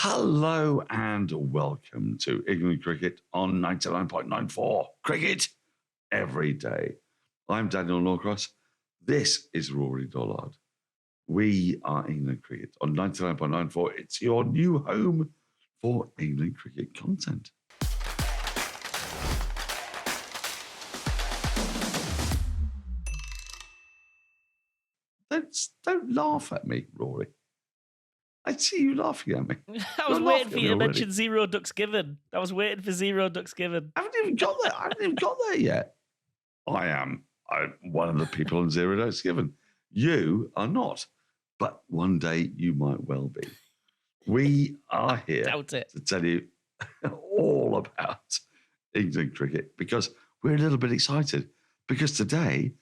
Hello and welcome to England Cricket on 99.94 Cricket every day. I'm Daniel Norcross. This is Rory Dollard. We are England Cricket on 99.94. It's your new home for England Cricket content. Don't laugh at me, Rory. I see you laughing at me. I was waiting for you to mention zero ducks given. I was waiting for zero ducks given. I haven't even got there yet. I'm one of the people on zero ducks given. You are not, but one day you might well be. We are here to tell you all about England cricket because we're a little bit excited because today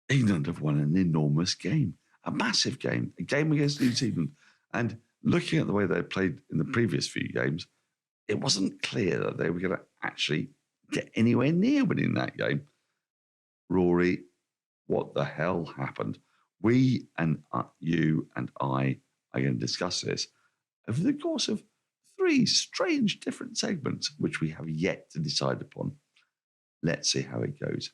England have won an enormous game, a massive game, a game against New Zealand. And looking at the way they played in the previous few games, it wasn't clear that they were going to actually get anywhere near winning that game. Rory, what the hell happened? We and you and I are going to discuss this over the course of 3 strange different segments, which we have yet to decide upon. Let's see how it goes.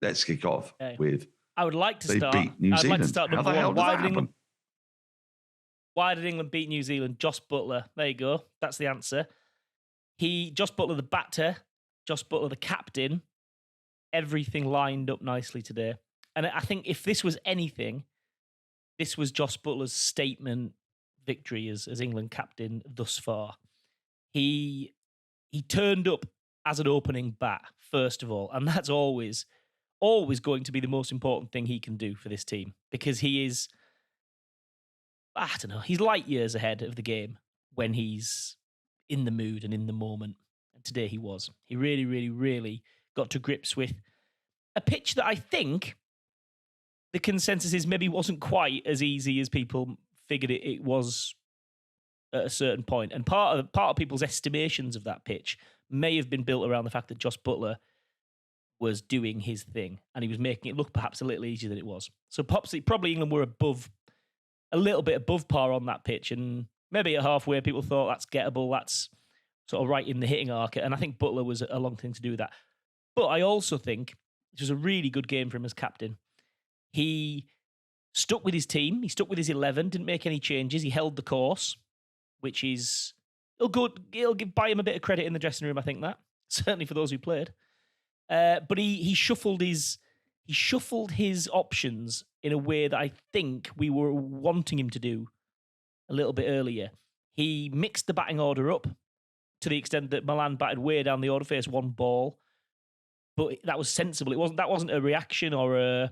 Let's kick off with. I would like to start. Beat New Zealand. I'd like to start how the hell did that happen? Why did England beat New Zealand? Jos't Buttler. There you go. That's the answer. Jos't Buttler, the batter, Jos't Buttler, the captain. Everything lined up nicely today. And I think if this was anything, this was Jos't Buttler's statement victory as England captain thus far. He turned up as an opening bat, first of all. And that's always going to be the most important thing he can do for this team because he is, I don't know, he's light years ahead of the game when he's in the mood and in the moment. And today he was. He really, really, really got to grips with a pitch that I think the consensus is maybe wasn't quite as easy as people figured it was at a certain point. And part of people's estimations of that pitch may have been built around the fact that Jos't Buttler was doing his thing and he was making it look perhaps a little easier than it was. So probably England were a little bit above par on that pitch, and maybe at halfway people thought that's gettable, that's sort of right in the hitting arc, and I think Buttler was a long thing to do with that. But I also think it was a really good game for him as captain. He stuck with his team, he stuck with his 11, didn't make any changes, he held the course, which is, it'll buy him a bit of credit in the dressing room, I think that, certainly for those who played. But he shuffled his options in a way that I think we were wanting him to do a little bit earlier. He mixed the batting order up to the extent that Milan batted way down the order, faced one ball, but that was sensible. That wasn't a reaction or a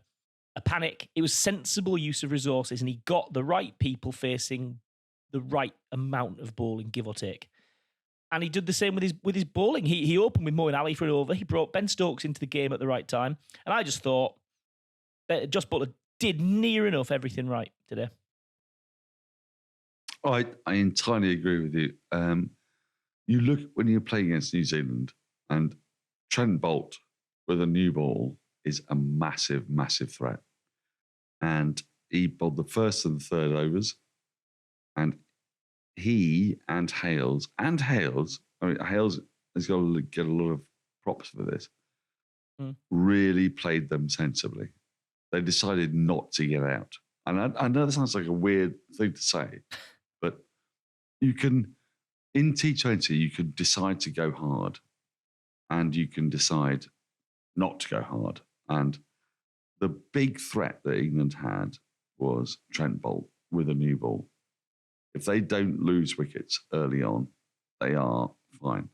panic. It was sensible use of resources, and he got the right people facing the right amount of bowling, give or take. And he did the same with his bowling. He opened with Moeen Ali for an over. He brought Ben Stokes into the game at the right time. And I just thought Jos't Buttler did near enough everything right today. I entirely agree with you. You look when you're playing against New Zealand, and Trent Boult with a new ball is a massive, massive threat. And he bowled the first and the third overs, and he and Hales, I mean, Hales has got to get a lot of props for this, really played them sensibly. They decided not to get out. And I know that sounds like a weird thing to say, but you can, in T20, you can decide to go hard and you can decide not to go hard. And the big threat that England had was Trent Boult with a new ball. If they don't lose wickets early on, they are fine.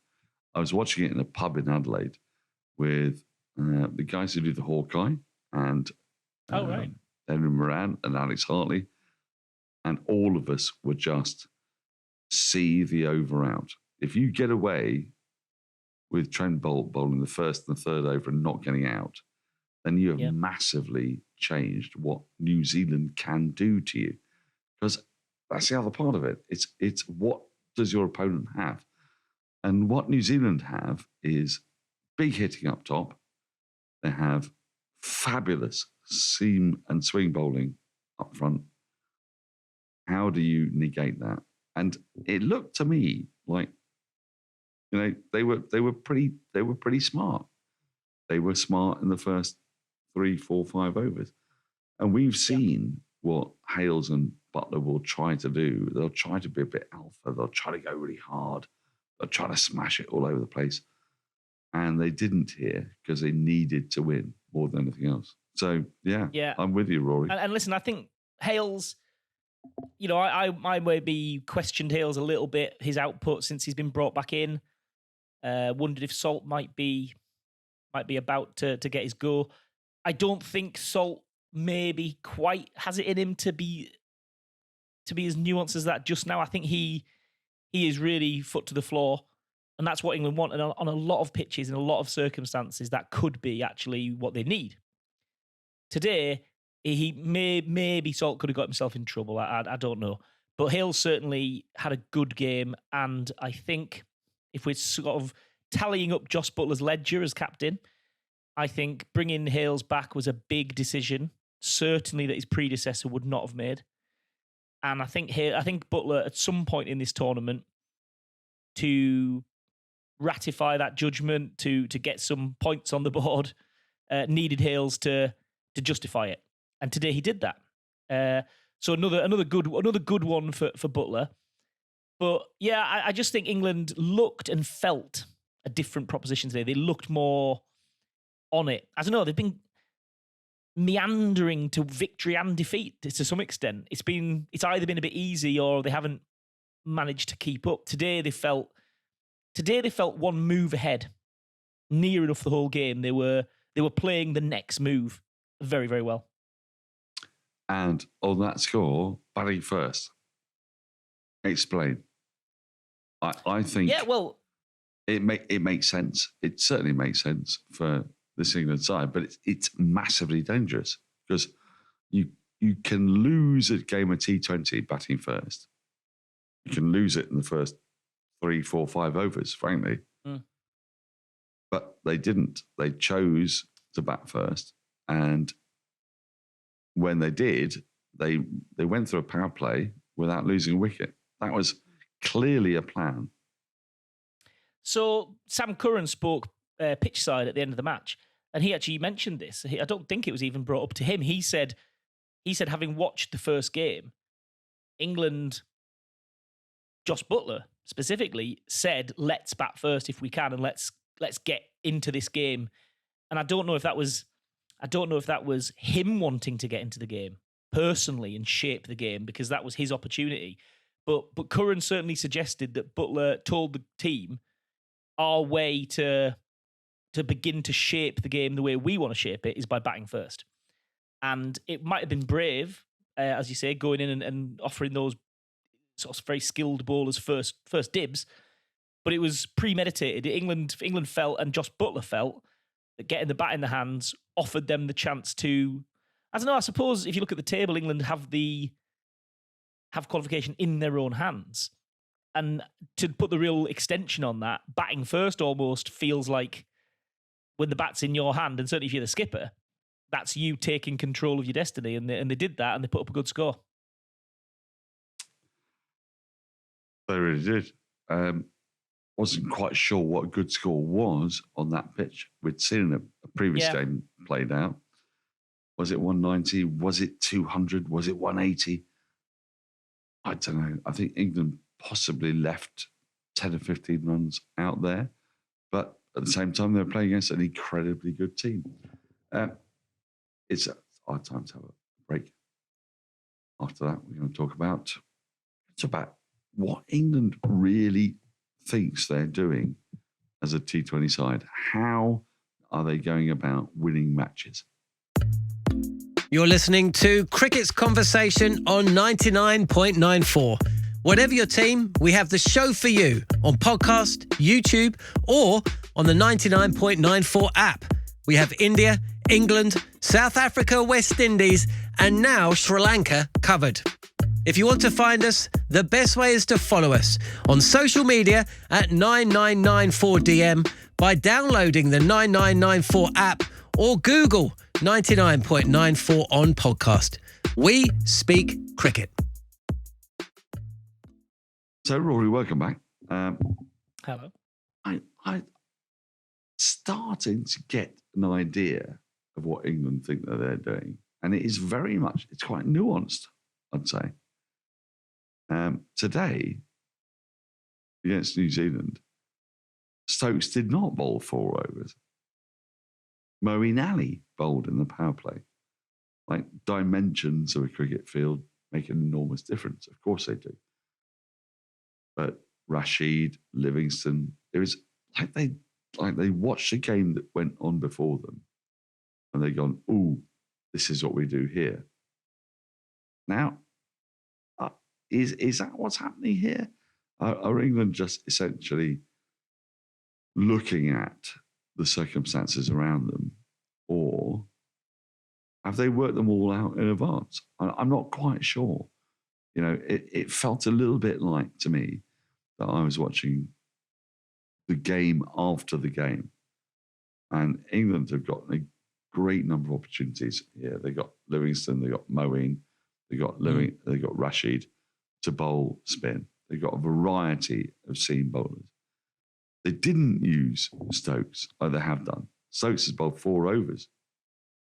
I was watching it in a pub in Adelaide with the guys who do the Hawkeye and David Moran and Alex Hartley, and all of us were just see the over out. If you get away with Trent Boult bowling the first and the third over and not getting out, then you have massively changed what New Zealand can do to you. Because that's the other part of it. It's what does your opponent have? And what New Zealand have is big hitting up top. They have fabulous seam and swing bowling up front. How do you negate that? And it looked to me like, they were pretty smart. They were smart in the first 3, 4, 5 overs. And we've seen what Hales and Buttler will try to do. They'll try to be a bit alpha. They'll try to go really hard. They'll try to smash it all over the place. And they didn't here because they needed to win more than anything else. So, yeah. I'm with you, Rory. And listen, I think Hales, I maybe questioned Hales a little bit, his output since he's been brought back in. Wondered if Salt might be about to get his go. I don't think Salt maybe quite has it in him to be as nuanced as that just now. I think he is really foot to the floor, and that's what England want. And on a lot of pitches, in a lot of circumstances, that could be actually what they need. Today, maybe Salt could have got himself in trouble. I don't know. But Hales certainly had a good game, and I think if we're sort of tallying up Jos't Buttler's ledger as captain, I think bringing Hales back was a big decision, certainly that his predecessor would not have made. And I think Buttler, at some point in this tournament, to ratify that judgment, to get some points on the board, needed Hales to justify it. And today he did that. So another good one for Buttler. But yeah, I just think England looked and felt a different proposition today. They looked more on it. I don't know, they've been meandering to victory and defeat to some extent. It's either been a bit easy or they haven't managed to keep up. Today they felt one move ahead, near enough the whole game. They were playing the next move very, very well. And on that score, batting first. Explain. I think. Yeah, well, it makes sense. It certainly makes sense for this England side, but it's massively dangerous because you can lose a game of T20 batting first. You can lose it in the first 3, 4, 5 overs, frankly. But they didn't. They chose to bat first, and when they did, they went through a power play without losing a wicket. That was clearly a plan. So Sam Curran spoke pitch side at the end of the match, and he actually mentioned this. I don't think it was even brought up to him. He said, having watched the first game, England, Jos't Buttler specifically, said, let's bat first if we can, and let's get into this game. And I don't know if that was him wanting to get into the game personally and shape the game because that was his opportunity. But Curran certainly suggested that Buttler told the team our way to begin to shape the game the way we want to shape it is by batting first. And it might have been brave, as you say, going in and offering those sort of very skilled bowlers first dibs, but it was premeditated. England felt, and Jos't Buttler felt, that getting the bat in the hands offered them the chance to, I don't know, I suppose if you look at the table, England have qualification in their own hands. And to put the real extension on that, batting first almost feels like when the bat's in your hand, and certainly if you're the skipper, that's you taking control of your destiny. And they did that, and they put up a good score. They really did. Wasn't quite sure what a good score was on that pitch. We'd seen a previous game played out. Was it 190? Was it 200? Was it 180? I don't know. I think England possibly left 10 or 15 runs out there. But at the same time, they were playing against an incredibly good team. It's our time to have a break. After that, we're going to talk about what England really thinks they're doing as a T20 side. How are they going about winning matches? You're listening to Cricket's Conversation on 99.94. Whatever your team, we have the show for you on podcast, YouTube, or on the 99.94 app. We have India, England, South Africa, West Indies, and now Sri Lanka covered. If you want to find us, the best way is to follow us on social media at 9994DM by downloading the 9994 app or Google 99.94 on podcast. We speak cricket. So, Rory, welcome back. Hello. I starting to get an idea of what England think that they're doing. And it is it's quite nuanced, I'd say. Today, against New Zealand, Stokes did not bowl 4 overs. Moeen Ali bowled in the power play. Like, dimensions of a cricket field make an enormous difference. Of course they do. But Rashid, Livingston, it was like they watched a game that went on before them and they gone, ooh, this is what we do here. Now, is that what's happening here? Are England just essentially looking at the circumstances around them, or have they worked them all out in advance? I'm not quite sure. You know, it felt a little bit like, to me, that I was watching the game after the game. And England have got a great number of opportunities here. They got Livingston, they got Moeen, they got Rashid to bowl spin. They got a variety of seam bowlers. They didn't use Stokes like they have done. Stokes has bowled 4 overs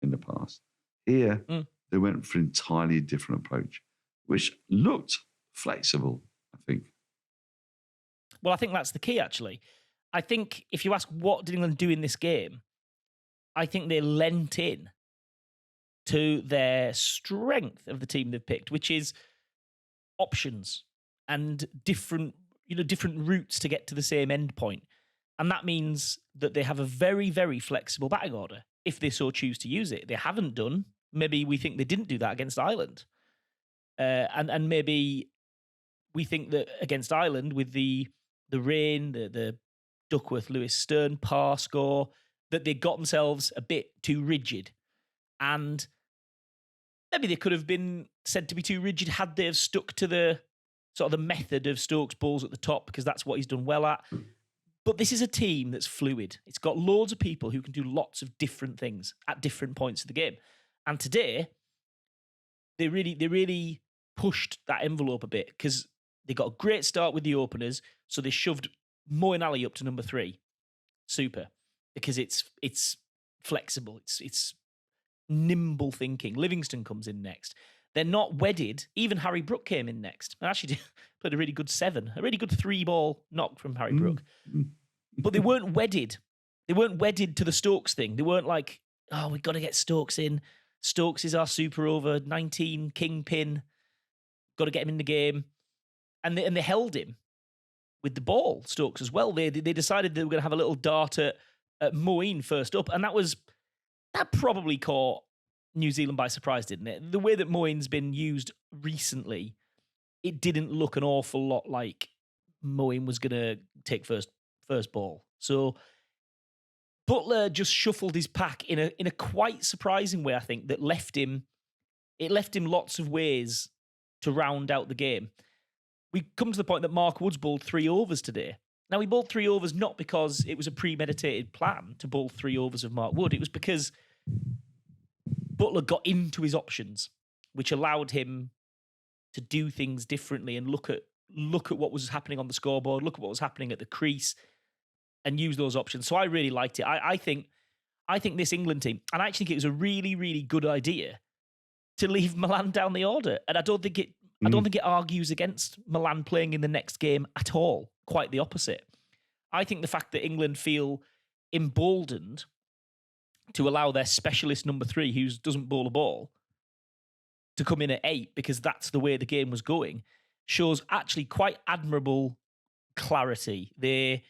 in the past. Here, they went for an entirely different approach, which looked flexible, I think. Well, I think that's the key, actually. I think if you ask what did England do in this game, I think they lent in to their strength of the team they've picked, which is options and different routes to get to the same end point. And that means that they have a very, very flexible batting order if they so choose to use it. They haven't done. Maybe we think they didn't do that against Ireland. And maybe we think that against Ireland, with the rain, the Duckworth-Lewis-Stern par score, that they got themselves a bit too rigid. And maybe they could have been said to be too rigid had they have stuck to the sort of the method of Stokes balls at the top, because that's what he's done well at. But this is a team that's fluid. It's got loads of people who can do lots of different things at different points of the game. And today, they really pushed that envelope a bit, because they got a great start with the openers, so they shoved Moeen Ali up to number 3. Super. Because it's flexible. It's nimble thinking. Livingston comes in next. They're not wedded. Even Harry Brook came in next. And actually played a really good 7. A really good 3-ball knock from Harry Brook. But they weren't wedded. They weren't wedded to the Stokes thing. They weren't like, oh, we've got to get Stokes in. Stokes is our super over 19 kingpin. Got to get him in the game. And they held him with the ball, Stokes, as well. They decided they were going to have a little dart at Moeen first up. And that probably caught New Zealand by surprise, didn't it? The way that Moeen's been used recently, it didn't look an awful lot like Moeen was going to take first ball. So Buttler just shuffled his pack in a quite surprising way, I think, that left him lots of ways to round out the game. We come to the point that Mark Wood's bowled 3 overs today. Now, he bowled 3 overs not because it was a premeditated plan to bowl 3 overs of Mark Wood. It was because Buttler got into his options, which allowed him to do things differently and look at what was happening on the scoreboard, look at what was happening at the crease, and use those options. So I really liked it. I think this England team, and I actually think it was a really, really good idea to leave Milan down the order. And I don't think it argues against Milan playing in the next game at all. Quite the opposite. I think the fact that England feel emboldened to allow their specialist number 3, who doesn't bowl a ball, to come in at 8 because that's the way the game was going, shows actually quite admirable clarity. They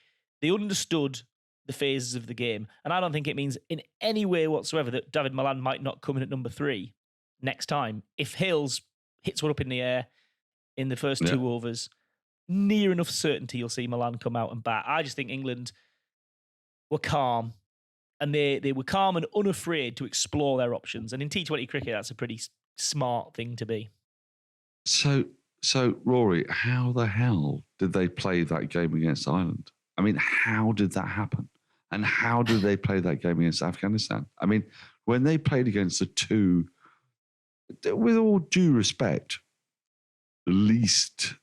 understood the phases of the game, and I don't think it means in any way whatsoever that David Milan might not come in at number 3 next time. If Hales hits one up in the air in the first 2 overs, near enough certainty you'll see Milan come out and bat. I just think England were calm, and they were calm and unafraid to explore their options. And in T20 cricket, that's a pretty smart thing to be. So Rory, how the hell did they play that game against Ireland? I mean, how did that happen? And how did they play that game against Afghanistan? I mean, when they played against the 2, with all due respect, least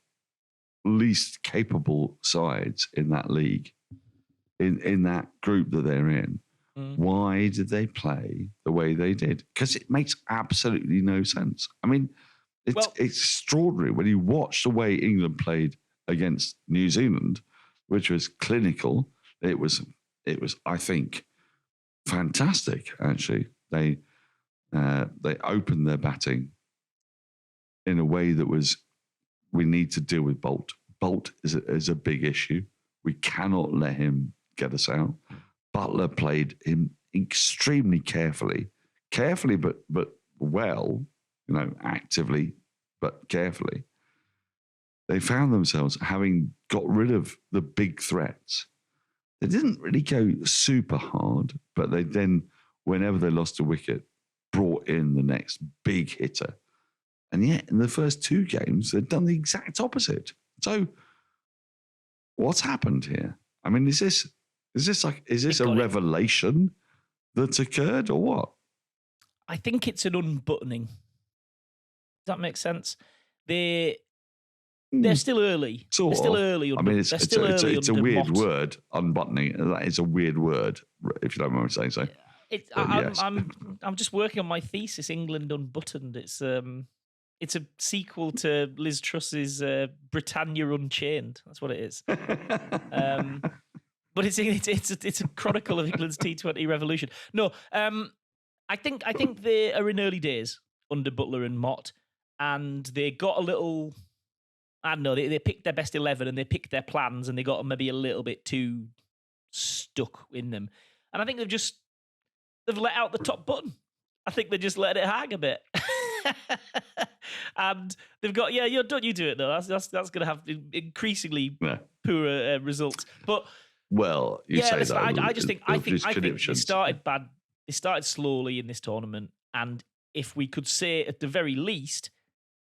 least capable sides in that league, in that group that they're in. Why did they play the way they did? Because it makes absolutely no sense. I mean, it's extraordinary when you watch the way England played against New Zealand, which was clinical. It was, I think, fantastic. Actually, they opened their batting in a way that was, we need to deal with Bolt. Bolt is a big issue. We cannot let him get us out. Buttler played him extremely carefully, but well, actively, but carefully. They found themselves having got rid of the big threats. They didn't really go super hard, but they then, whenever they lost a wicket, brought in the next big hitter. And yet, in the first two games, they'd done the exact opposite. So, what's happened here? I mean, is this a revelation that's occurred or what? I think it's an unbuttoning. Does that make sense? They're still early. They're still early. I mean, it's a weird word, unbuttoning. That is a weird word, if you don't mind me saying so. I'm just working on my thesis, England Unbuttoned. It's a sequel to Liz Truss's Britannia Unchained. That's what it is. But it's a chronicle of England's T20 revolution. No, I think they are in early days under Buttler and Mott, and they got a little. I don't know. They picked their best 11 and they picked their plans, and they got maybe a little bit too stuck in them. And I think they've let out the top button. I think they just let it hang a bit. And they've got, don't you do it though. That's going to have increasingly poorer results. But well, you say listen, that. I think they started bad. They started slowly in this tournament, and if we could say at the very least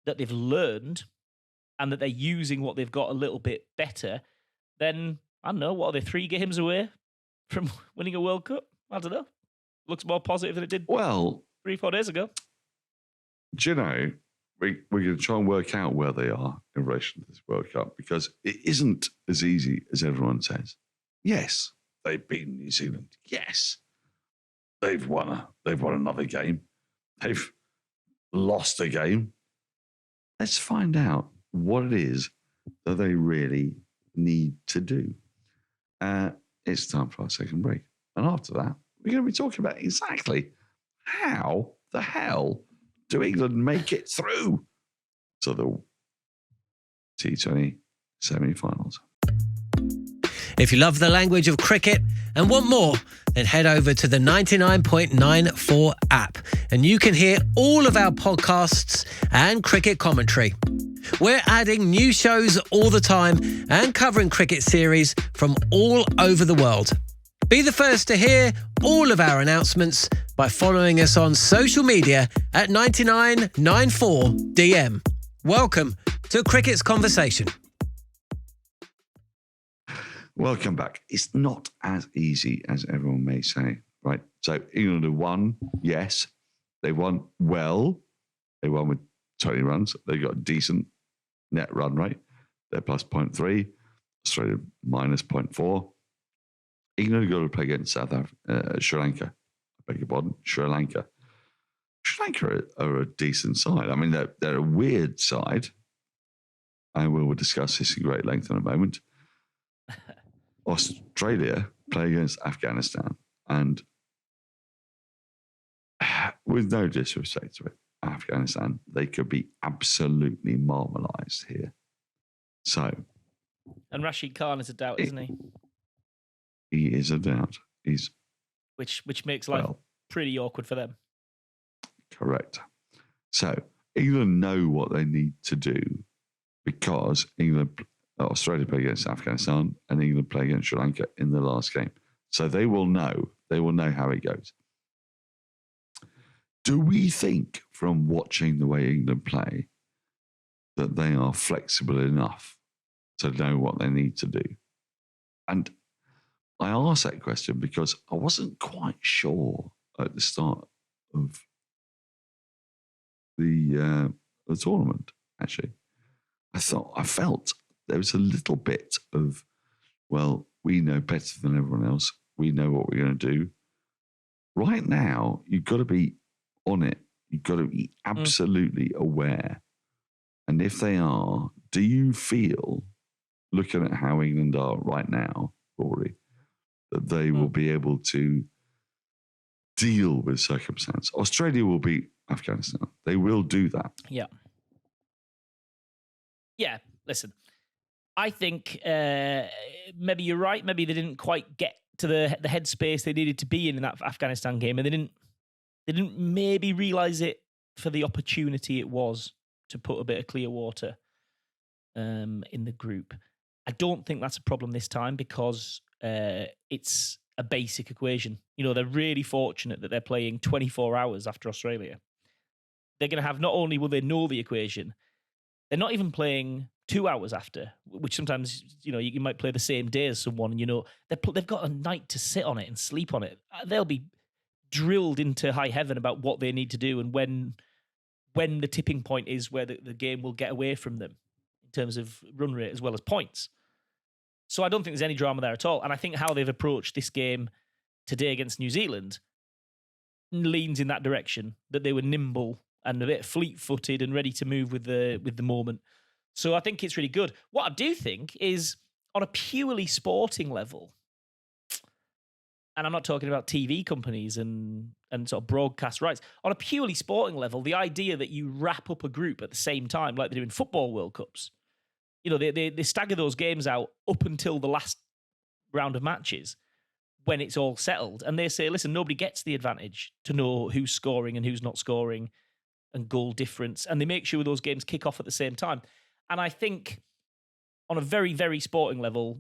that they've learned and that they're using what they've got a little bit better, then I don't know. What are they, 3 games away from winning a World Cup? I don't know. Looks more positive than it did. 3-4 days ago. Do you know, we're going to try and work out where they are in relation to this World Cup, because it isn't as easy as everyone says. Yes, they've beaten New Zealand. Yes, they've won another game. They've lost a game. Let's find out what it is that they really need to do. It's time for our second break. And after that, we're going to be talking about exactly how the hell do England make it through to the T20 semi-finals. If you love the language of cricket and want more, then head over to the 99.94 app and you can hear all of our podcasts and cricket commentary. We're adding new shows all the time and covering cricket series from all over the world. Be the first to hear all of our announcements by following us on social media at 9994DM. Welcome to Cricket's Conversation. Welcome back. It's not as easy as everyone may say, right? So England have won. Yes, they won well. They won with 20 runs. They got a decent net run rate. They're plus 0.3. Australia minus 0.4. England have got to play against Sri Lanka. I beg your pardon, Sri Lanka. Sri Lanka are a decent side. I mean, they're a weird side. And we'll discuss this in great length in a moment. Australia play against Afghanistan, and with no disrespect to it, Afghanistan, they could be absolutely marmalised here. So, and Rashid Khan is a doubt, isn't he? He is a doubt. Which makes life pretty awkward for them. Correct. So England know what they need to do, because Australia play against Afghanistan and England play against Sri Lanka in the last game. So they will know. They will know how it goes. Do we think, from watching the way England play, that they are flexible enough to know what they need to do? And I asked that question because I wasn't quite sure at the start of the tournament, actually. I felt there was a little bit of, well, we know better than everyone else. We know what we're going to do. Right now, you've got to be on it. You've got to be absolutely aware. And if they are, do you feel, looking at how England are right now, Rory, that they will be able to deal with circumstance? Australia will beat Afghanistan. They will do that. Yeah. Yeah, listen, I think maybe you're right. Maybe they didn't quite get to the headspace they needed to be in that Afghanistan game, and they didn't maybe realise it for the opportunity it was to put a bit of clear water in the group. I don't think that's a problem this time because it's a basic equation. You know, they're really fortunate that they're playing 24 hours after Australia. They're going to have, not only will they know the equation, they're not even playing 2 hours after, which sometimes, you know, you might play the same day as someone and, you know, they've got a night to sit on it and sleep on it. They'll be drilled into high heaven about what they need to do and when the tipping point is where the game will get away from them in terms of run rate as well as points. So I don't think there's any drama there at all. And I think how they've approached this game today against New Zealand leans in that direction, that they were nimble and a bit fleet-footed and ready to move with the moment. So I think it's really good. What I do think is, on a purely sporting level, and I'm not talking about TV companies and sort of broadcast rights, on a purely sporting level, the idea that you wrap up a group at the same time, like they do in football World Cups, you know, they stagger those games out up until the last round of matches when it's all settled. And they say, listen, nobody gets the advantage to know who's scoring and who's not scoring and goal difference. And they make sure those games kick off at the same time. And I think on a very, very sporting level,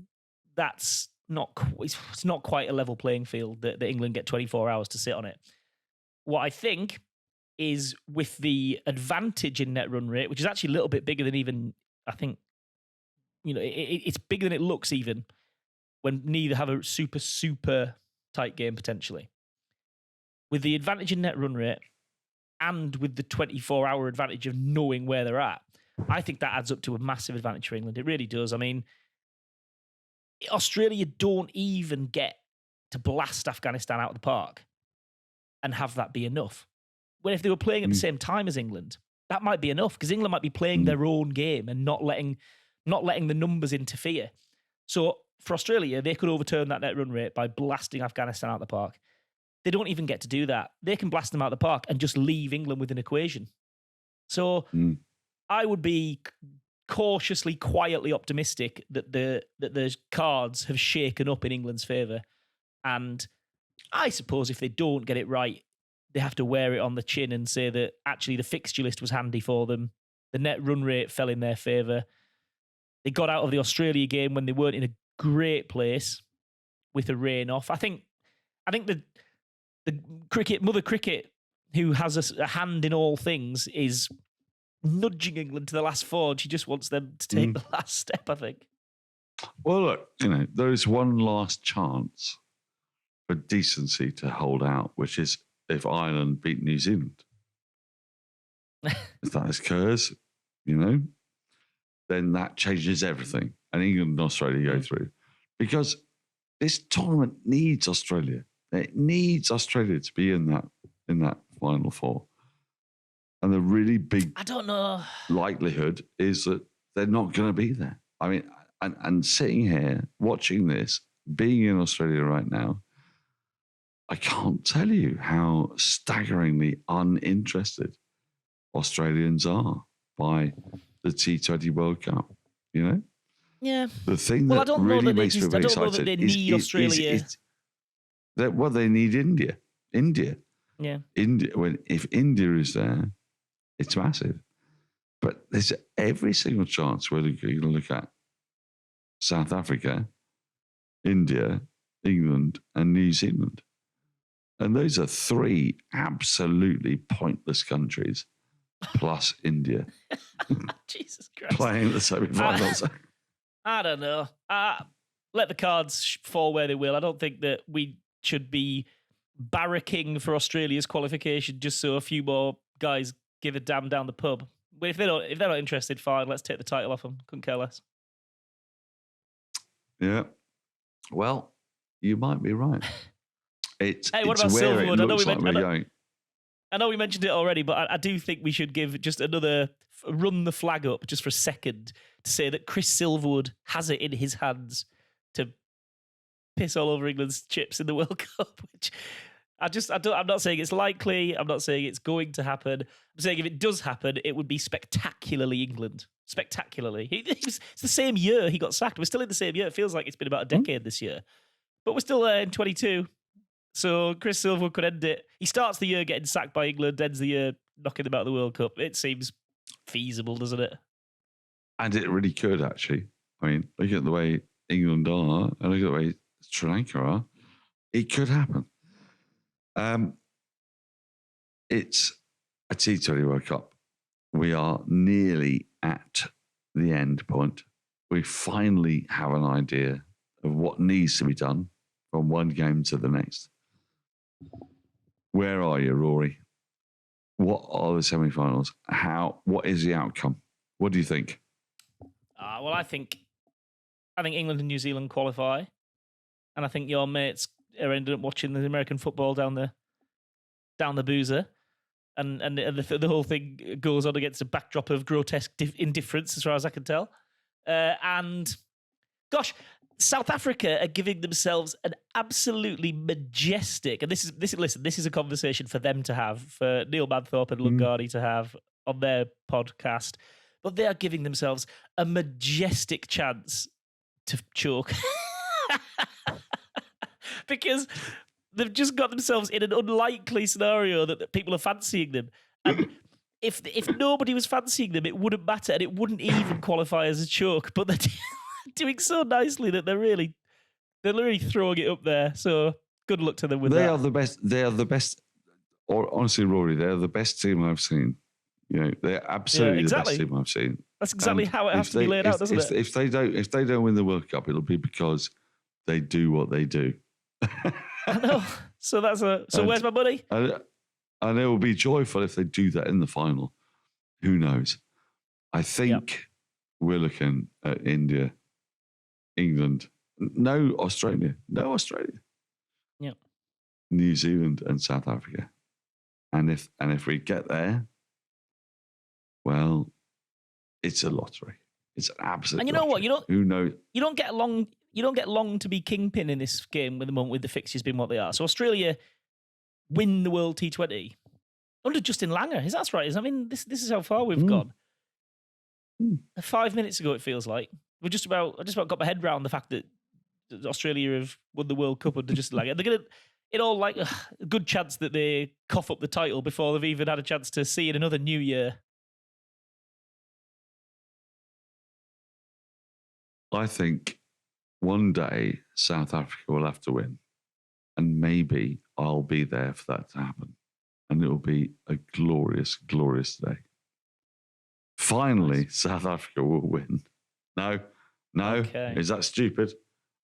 that's it's not quite a level playing field that England get 24 hours to sit on it. What I think is, with the advantage in net run rate, which is actually a little bit bigger than even, I think, you know, it's bigger than it looks even when neither have a super, super tight game potentially. With the advantage in net run rate and with the 24-hour advantage of knowing where they're at, I think that adds up to a massive advantage for England. It really does. I mean, Australia don't even get to blast Afghanistan out of the park and have that be enough. When if they were playing at the same time as England, that might be enough, because England might be playing their own game and not letting the numbers interfere. So for Australia, they could overturn that net run rate by blasting Afghanistan out of the park. They don't even get to do that. They can blast them out of the park and just leave England with an equation. So I would be cautiously, quietly optimistic that the cards have shaken up in England's favour. And I suppose if they don't get it right, they have to wear it on the chin and say that actually the fixture list was handy for them. The net run rate fell in their favour. They got out of the Australia game when they weren't in a great place with a rain off. I think the Mother Cricket, who has a hand in all things, is nudging England to the last four. She just wants them to take the last step, I think. Well, look, you know, there is one last chance for decency to hold out, which is if Ireland beat New Zealand. If that occurs, you know, then that changes everything. And England and Australia go through. Because this tournament needs Australia. It needs Australia to be in that Final Four. And the really big likelihood is that they're not going to be there. I mean, and sitting here, watching this, being in Australia right now, I can't tell you how staggeringly uninterested Australians are by the T20 World Cup, you know? Yeah. The thing that really makes me very excited that they need Australia. They need India. Yeah. If India is there, it's massive. But there's every single chance whether you're going to look at South Africa, India, England, and New Zealand. And those are three absolutely pointless countries, plus India. Jesus Christ. Playing the semi-finals. I don't know. Let the cards fall where they will. I don't think that we should be barracking for Australia's qualification just so a few more guys give a damn down the pub. But if they're not interested, fine, let's take the title off them. Couldn't care less. Yeah. Well, you might be right. Hey, what about where Silverwood? it looks like we're going. I know we mentioned it already, but I do think we should give just another run the flag up just for a second to say that Chris Silverwood has it in his hands to piss all over England's chips in the World Cup, which I'm not saying it's likely. I'm not saying it's going to happen. I'm saying if it does happen, it would be spectacularly England. Spectacularly. It's the same year he got sacked. We're still in the same year. It feels like it's been about a decade this year. But we're still in 22. So Chris Silverwood could end it. He starts the year getting sacked by England, ends the year knocking them out of the World Cup. It seems feasible, doesn't it? And it really could, actually. I mean, look at the way England are, and look at the way Sri Lanka are. It could happen. It's a T20 World Cup. We are nearly at the end point. We finally have an idea of what needs to be done from one game to the next. Where are you, Rory? What are the semi-finals? What is the outcome? What do you think? Well, I think England and New Zealand qualify, and I think your mates are ended up watching the American football down the boozer, and the whole thing goes on against a backdrop of grotesque indifference, as far as I can tell. And gosh, South Africa are giving themselves an absolutely majestic, and this is a conversation for them to have, for Neil Manthorpe and Lungardi to have on their podcast, but they are giving themselves a majestic chance to choke. Because they've just got themselves in an unlikely scenario that people are fancying them. And if nobody was fancying them, it wouldn't matter, and it wouldn't even qualify as a choke. But they're doing so nicely that they're really throwing it up there. So good luck to them with that. They are the best. They are the best. Or honestly, Rory, they're the best team I've seen. You know, they're absolutely the best team I've seen. That's exactly how it has to be laid out, doesn't it? If they don't win the World Cup, it'll be because they do what they do. I know. So where's my money? And it will be joyful if they do that in the final. Who knows? I think we're looking at India, England, no Australia. Yeah. New Zealand and South Africa. And if we get there, well, it's a lottery. It's an absolute. And you know lottery. what? Who knows? You don't get long to be kingpin in this game with the moment with the fixtures being what they are. So Australia win the World T20 under Justin Langer. That's right? I mean, this is how far we've gone. 5 minutes ago, it feels like I just about got my head around the fact that Australia have won the World Cup under Justin Langer. They're gonna. It all like a good chance that they cough up the title before they've even had a chance to see it another new year. I think one day South Africa will have to win, and maybe I'll be there for that to happen, and it will be a glorious, glorious day. Finally, South Africa will win. No, okay. Is that stupid?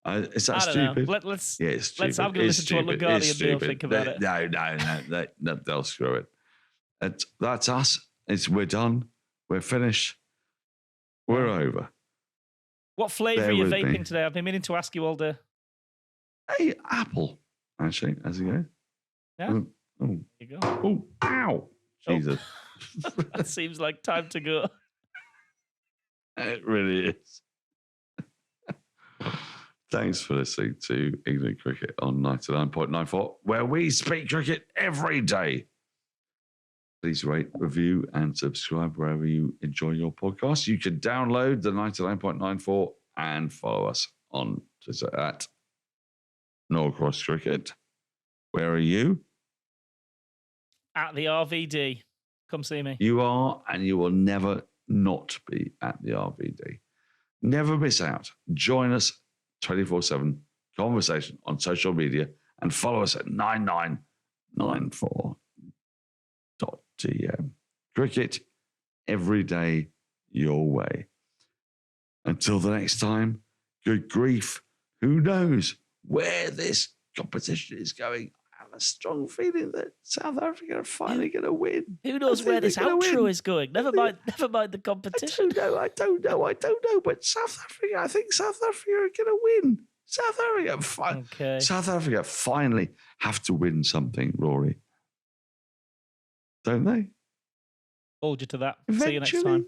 Is that stupid? Let's. Yeah, it's stupid. I'm going to listen to what Lungardi and Neil think about it. No, they'll screw it. That's us. We're done. We're finished. We're over. What flavour are you vaping today? I've been meaning to ask you all day. Hey, apple, actually, as you go. Yeah. Oh. There you go. Oh, ow. Jesus. That seems like time to go. It really is. Thanks for listening to England Cricket on 99.94, where we speak cricket every day. Please rate, review, and subscribe wherever you enjoy your podcast. You can download the 99.94 and follow us on Twitter at Norcross Cricket. Where are you? At the RVD. Come see me. You are, and you will never not be at the RVD. Never miss out. Join us 24/7 conversation on social media and follow us at 9994.tm. Cricket every day your way. Until the next time, good grief, who knows where this competition is going? I have a strong feeling that South Africa are finally going to win. Who knows where this outro is going? Never mind the competition. I don't know. But I think South Africa are going to win. South Africa finally have to win something, Rory. Don't they? Hold you to that. Eventually. See you next time.